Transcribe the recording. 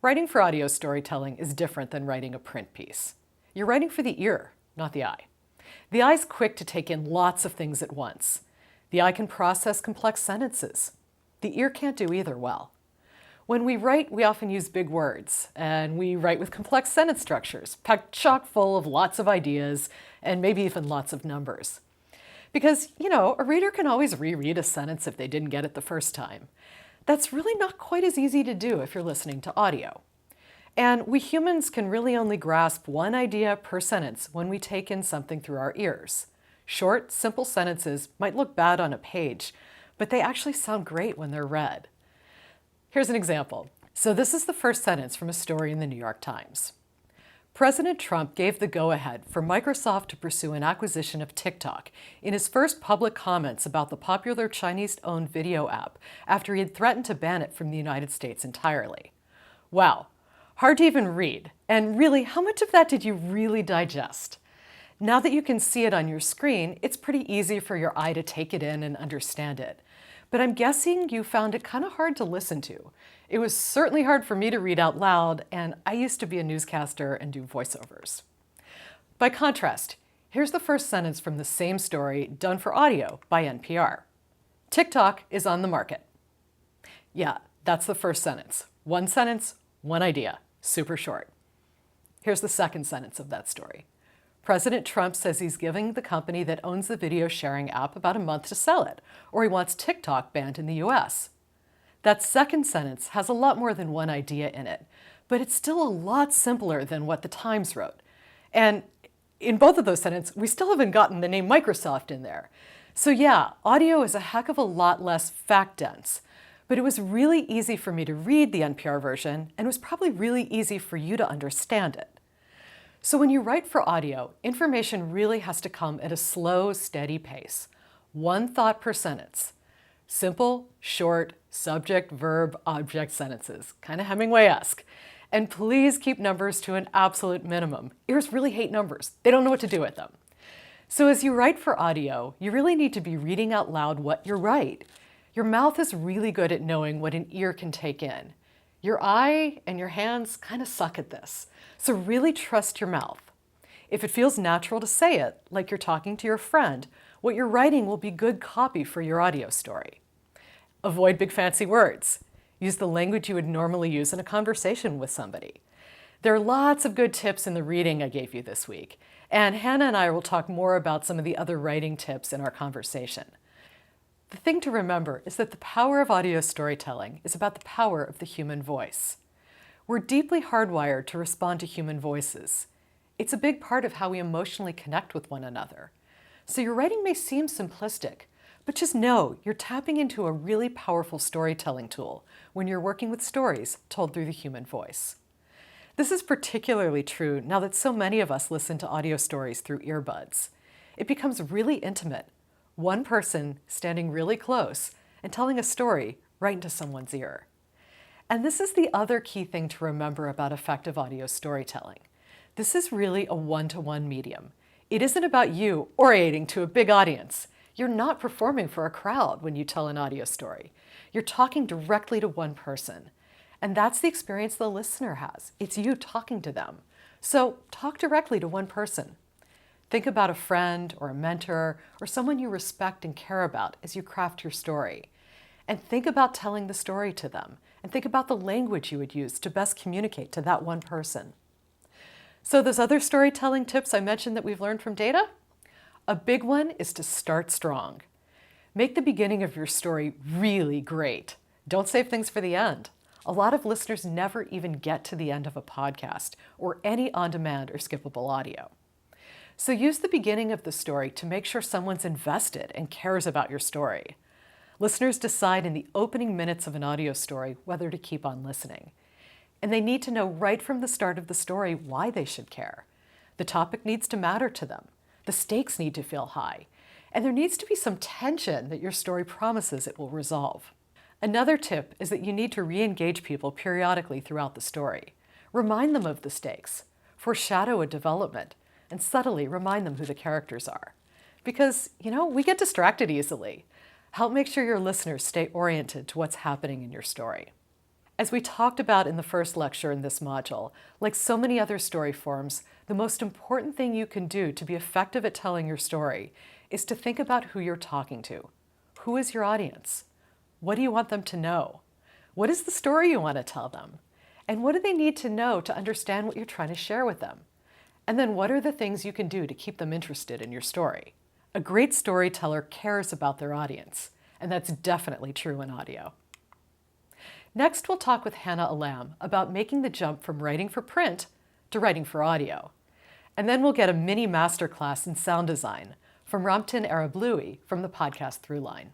Writing for audio storytelling is different than writing a print piece. You're writing for the ear, not the eye. The eye's quick to take in lots of things at once. The eye can process complex sentences. The ear can't do either well. When we write, we often use big words, and we write with complex sentence structures, packed chock full of lots of ideas, and maybe even lots of numbers. Because, a reader can always reread a sentence if they didn't get it the first time. That's really not quite as easy to do if you're listening to audio. And we humans can really only grasp one idea per sentence when we take in something through our ears. Short, simple sentences might look bad on a page, but they actually sound great when they're read. Here's an example. So this is the first sentence from a story in the New York Times. President Trump gave the go-ahead for Microsoft to pursue an acquisition of TikTok in his first public comments about the popular Chinese-owned video app after he had threatened to ban it from the United States entirely. Wow, hard to even read. And really, how much of that did you really digest? Now that you can see it on your screen, it's pretty easy for your eye to take it in and understand it. But I'm guessing you found it kind of hard to listen to. It was certainly hard for me to read out loud, and I used to be a newscaster and do voiceovers. By contrast, here's the first sentence from the same story done for audio by NPR. TikTok is on the market. Yeah, that's the first sentence. One sentence, one idea, super short. Here's the second sentence of that story. President Trump says he's giving the company that owns the video sharing app about a month to sell it, or he wants TikTok banned in the US. That second sentence has a lot more than one idea in it, but it's still a lot simpler than what the Times wrote. And in both of those sentences, we still haven't gotten the name Microsoft in there. So yeah, audio is a heck of a lot less fact-dense, but it was really easy for me to read the NPR version, and it was probably really easy for you to understand it. So when you write for audio, information really has to come at a slow, steady pace. One thought per sentence. Simple, short, subject, verb, object sentences. Kind of Hemingway-esque. And please keep numbers to an absolute minimum. Ears really hate numbers. They don't know what to do with them. So as you write for audio, you really need to be reading out loud what you write. Your mouth is really good at knowing what an ear can take in. Your eye and your hands kind of suck at this. So really trust your mouth. If it feels natural to say it, like you're talking to your friend, what you're writing will be good copy for your audio story. Avoid big fancy words. Use the language you would normally use in a conversation with somebody. There are lots of good tips in the reading I gave you this week, and Hannah and I will talk more about some of the other writing tips in our conversation. The thing to remember is that the power of audio storytelling is about the power of the human voice. We're deeply hardwired to respond to human voices. It's a big part of how we emotionally connect with one another. So your writing may seem simplistic, but just know you're tapping into a really powerful storytelling tool when you're working with stories told through the human voice. This is particularly true now that so many of us listen to audio stories through earbuds. It becomes really intimate. One person standing really close and telling a story right into someone's ear. And this is the other key thing to remember about effective audio storytelling. This is really a one-to-one medium. It isn't about you orating to a big audience. You're not performing for a crowd when you tell an audio story. You're talking directly to one person. And that's the experience the listener has. It's you talking to them. So talk directly to one person. Think about a friend or a mentor or someone you respect and care about as you craft your story. And think about telling the story to them. And think about the language you would use to best communicate to that one person. So those other storytelling tips I mentioned that we've learned from data? A big one is to start strong. Make the beginning of your story really great. Don't save things for the end. A lot of listeners never even get to the end of a podcast or any on-demand or skippable audio. So use the beginning of the story to make sure someone's invested and cares about your story. Listeners decide in the opening minutes of an audio story whether to keep on listening. And they need to know right from the start of the story why they should care. The topic needs to matter to them. The stakes need to feel high. And there needs to be some tension that your story promises it will resolve. Another tip is that you need to re-engage people periodically throughout the story. Remind them of the stakes, foreshadow a development, and subtly remind them who the characters are. Because, we get distracted easily. Help make sure your listeners stay oriented to what's happening in your story. As we talked about in the first lecture in this module, like so many other story forms, the most important thing you can do to be effective at telling your story is to think about who you're talking to. Who is your audience? What do you want them to know? What is the story you want to tell them? And what do they need to know to understand what you're trying to share with them? And then what are the things you can do to keep them interested in your story? A great storyteller cares about their audience, and that's definitely true in audio. Next, we'll talk with Hannah Alam about making the jump from writing for print to writing for audio. And then we'll get a mini masterclass in sound design from Ramtin Arablouei from the Podcast Throughline.